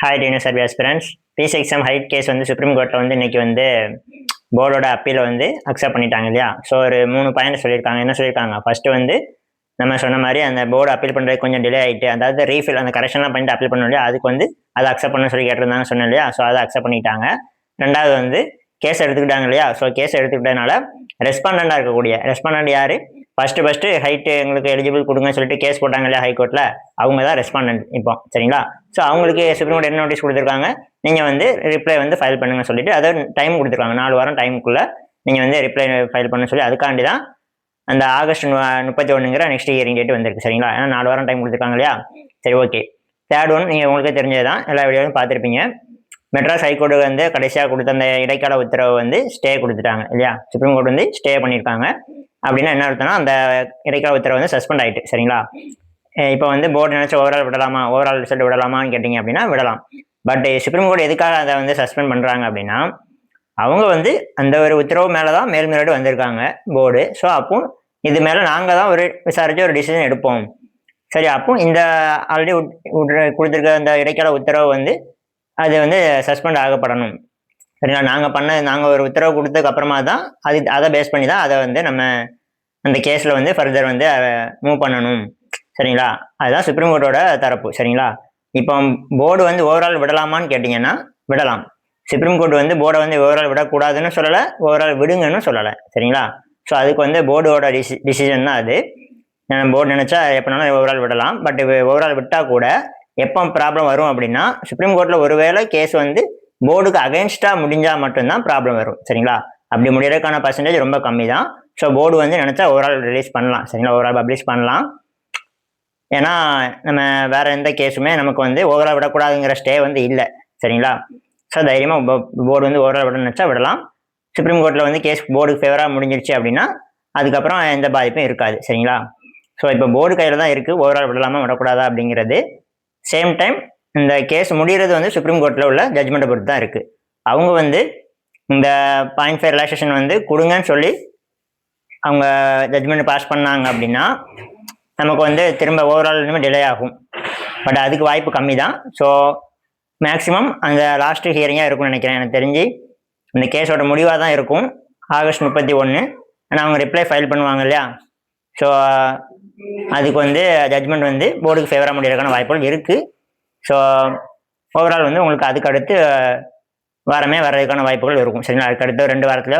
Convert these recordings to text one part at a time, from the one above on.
Hi TNS survey aspirants PC exam height case வந்து supreme கோர்ட்டில் வந்து இன்னைக்கு வந்து போர்டோட அப்பீலை வந்து அக்செப்ட் பண்ணிட்டாங்க இல்லையா. ஸோ ஒரு 3 பாயிண்ட் சொல்லியிருக்காங்க. என்ன சொல்லியிருக்காங்க? ஃபர்ஸ்ட் வந்து நம்ம சொன்ன மாதிரி அந்த போர்டு அப்பீல் பண்ணுறது கொஞ்சம் டிலே ஆகிட்டு, அதாவது ரீஃபில் அந்த கரெக்ஷன்லாம் பண்ணிட்டு அப்பீல் பண்ணணும் இல்லையா, அதுக்கு வந்து அதை அக்செப்ட் பண்ண சொல்லி கேட்டிருந்தாங்க சொன்னேன் இல்லையா. ஸோ அதை அக்செப்ட் பண்ணிட்டாங்க. ரெண்டாவது வந்து கேஸ் எடுத்துக்கிட்டாங்க இல்லையா. ஸோ கேஸ் எடுத்துக்கிட்டதுனால ரெஸ்பாண்டண்டாக இருக்கக்கூடிய ரெஸ்பாண்டன்ட் யார்? ஃபர்ஸ்ட் ஹைட்டு எங்களுக்கு எலிஜிபிள் கொடுங்கன்னு சொல்லிட்டு கேஸ் போட்டாங்க இல்லையா ஹைகோர்ட்டில், அவங்க தான் ரெஸ்பாண்டன்ட் இப்போ. சரிங்களா. ஸோ அவங்களுக்கு சுப்ரீம் கோர்ட் என்ன நோட்டீஸ் கொடுத்துருக்காங்க? நீங்கள் வந்து ரிப்ளை வந்து ஃபைல் பண்ணுங்க சொல்லிட்டு அதை டைம் கொடுத்துருக்காங்க. 4 வாரம் டைமுக்குள்ளே நீங்கள் வந்து ரிப்ளை ஃபைல் பண்ண சொல்லி, அதுக்காண்டி தான் அந்த ஆகஸ்ட் 31ங்கிற நெக்ஸ்ட் ஹியரிங் டேட் வந்திருக்கு. சரிங்களா. ஏன்னா 4 வாரம் டைம் கொடுத்துருக்காங்க இல்லையா. சரி, ஓகே. தேர்ட் ஒன் நீங்கள் உங்களுக்கு தெரிஞ்சது தான், எல்லா வீடியோவும் பார்த்துருப்பீங்க. மெட்ராஸ் ஹைகோர்ட்டு வந்து கடைசியாக கொடுத்த அந்த இடைக்கால உத்தரவை வந்து ஸ்டே கொடுத்துட்டாங்க இல்லையா. சுப்ரீம் கோர்ட் வந்து ஸ்டே பண்ணியிருக்காங்க. அப்படின்னா என்ன அர்த்தம்னா, அந்த இடைக்கால உத்தரவு வந்து சஸ்பெண்ட் ஆகிட்டு. சரிங்களா. இப்போ வந்து போர்டு நினைச்ச ஓவரால் விடலாமா, ஓவரால் ரிசல்ட் விடலாமான்னு கேட்டிங்க அப்படின்னா விடலாம். பட் சுப்ரீம் கோர்ட் எதுக்காக அதை வந்து சஸ்பெண்ட் பண்ணுறாங்க அப்படின்னா, அவங்க வந்து அந்த ஒரு உத்தரவு மேலே தான் மேல்முறையீடு வந்திருக்காங்க போர்டு. ஸோ அப்போ இது மேலே நாங்கள் தான் ஒரு விசாரித்து ஒரு டிசிஷன் எடுப்போம். சரி, அப்போ இந்த ஆல்ரெடி கொடுத்துருக்க அந்த இடைக்கால உத்தரவு வந்து அது வந்து சஸ்பெண்ட் ஆகப்படணும். சரிங்களா. நாங்கள் ஒரு உத்தரவு கொடுத்ததுக்கு அப்புறமா தான் அதை பேஸ் பண்ணி தான் அதை வந்து நம்ம அந்த கேஸில் வந்து ஃபர்தர் வந்து மூவ் பண்ணணும். சரிங்களா. அதுதான் சுப்ரீம் கோர்ட்டோட தரப்பு. சரிங்களா. இப்போ போர்டு வந்து ஓவரால் விடலாமான்னு கேட்டிங்கன்னா விடலாம். சுப்ரீம் கோர்ட் வந்து போர்டை வந்து ஓவரால் விடக்கூடாதுன்னு சொல்லலை, ஓவரால் விடுங்கன்னு சொல்லலை. சரிங்களா. ஸோ அதுக்கு வந்து போர்டோட டிசிஷன் தான் அது. போர்டு நினச்சா எப்போனாலும் ஓவரால் விடலாம். பட் ஓவரால் விட்டால் கூட எப்போ ப்ராப்ளம் வரும் அப்படின்னா, சுப்ரீம் கோர்ட்டில் ஒருவேளை கேஸ் வந்து போர்டுக்கு அகைன்ஸ்டாக முடிஞ்சால் மட்டும்தான் ப்ராப்ளம் வரும். சரிங்களா. அப்படி முடியறதுக்கான பர்சன்டேஜ் ரொம்ப கம்மி தான். ஸோ போர்டு வந்து நினச்சா ஓவரால் ரிலீஸ் பண்ணலாம். சரிங்களா. ஓவரால் பப்ளிஷ் பண்ணலாம். ஏன்னா நம்ம வேற எந்த கேஸுமே நமக்கு வந்து ஓவரால் விடக்கூடாதுங்கிற ஸ்டே வந்து இல்லை. சரிங்களா. ஸோ தைரியமாக போர்டு வந்து ஓவரால் விட நினச்சா விடலாம். சுப்ரீம் கோர்ட்டில் வந்து கேஸ் போர்டுக்கு ஃபேவராக முடிஞ்சிருச்சு அப்படின்னா அதுக்கப்புறம் எந்த பாதிப்பும் இருக்காது. சரிங்களா. ஸோ இப்போ போர்டு கையில் தான் இருக்குது ஓவரால் விடலாமா விடக்கூடாதா அப்படிங்கிறது. சேம் டைம் இந்த கேஸ் முடிகிறது வந்து சுப்ரீம் கோர்ட்டில் உள்ள ஜட்ஜ்மெண்ட்டை பொறுத்து தான் இருக்குது. அவங்க வந்து இந்த 0.5 ரிலாக்ஸேஷன் வந்து கொடுங்கன்னு சொல்லி அவங்க ஜட்ஜ்மெண்ட் பாஸ் பண்ணாங்க அப்படின்னா நமக்கு வந்து திரும்ப ஓவரால் இன்னும் டிலே ஆகும். பட் அதுக்கு வாய்ப்பு கம்மி தான். ஸோ மேக்ஸிமம் அந்த லாஸ்ட் ஹியரிங்காக இருக்கும்னு நினைக்கிறேன். எனக்கு தெரிஞ்சு இந்த கேஸோட முடிவாக தான் இருக்கும், ஆகஸ்ட் 31. ஆனால் அவங்க ரிப்ளை ஃபைல் பண்ணுவாங்க இல்லையா. ஸோ அதுக்கு வந்து ஜட்ஜ்மெண்ட் வந்து போர்டுக்கு ஃபேவராக முடியறதுக்கான வாய்ப்புகள் இருக்குது. ஸோ ஓவரால் வந்து உங்களுக்கு அதுக்கு அடுத்து வாரமே வர்றதுக்கான வாய்ப்புகள் இருக்கும். சரிங்களா. அதுக்கு அடுத்து 2 வாரத்தில்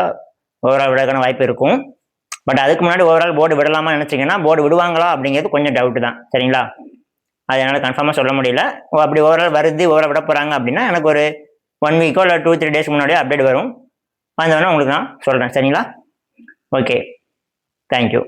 ஓவரால் விடுறதுக்கான வாய்ப்பு இருக்கும். பட் அதுக்கு முன்னாடி ஓவரால் போர்டு விடலாமா நினச்சிங்கன்னா போர்டு விடுவாங்களா அப்படிங்கிறது கொஞ்சம் டவுட்டு தான். சரிங்களா. அது என்னால் கன்ஃபார்மாக சொல்ல முடியல. அப்படி ஓவரால் வருது, ஓவரால் விட போகிறாங்க அப்படின்னா எனக்கு ஒரு 1 வீக்கோ இல்லை 2-3 டேஸ்க்கு முன்னாடியே அப்டேட் வரும். வந்தோடனே உங்களுக்கு நான் சொல்கிறேன். சரிங்களா. Okay, thank you.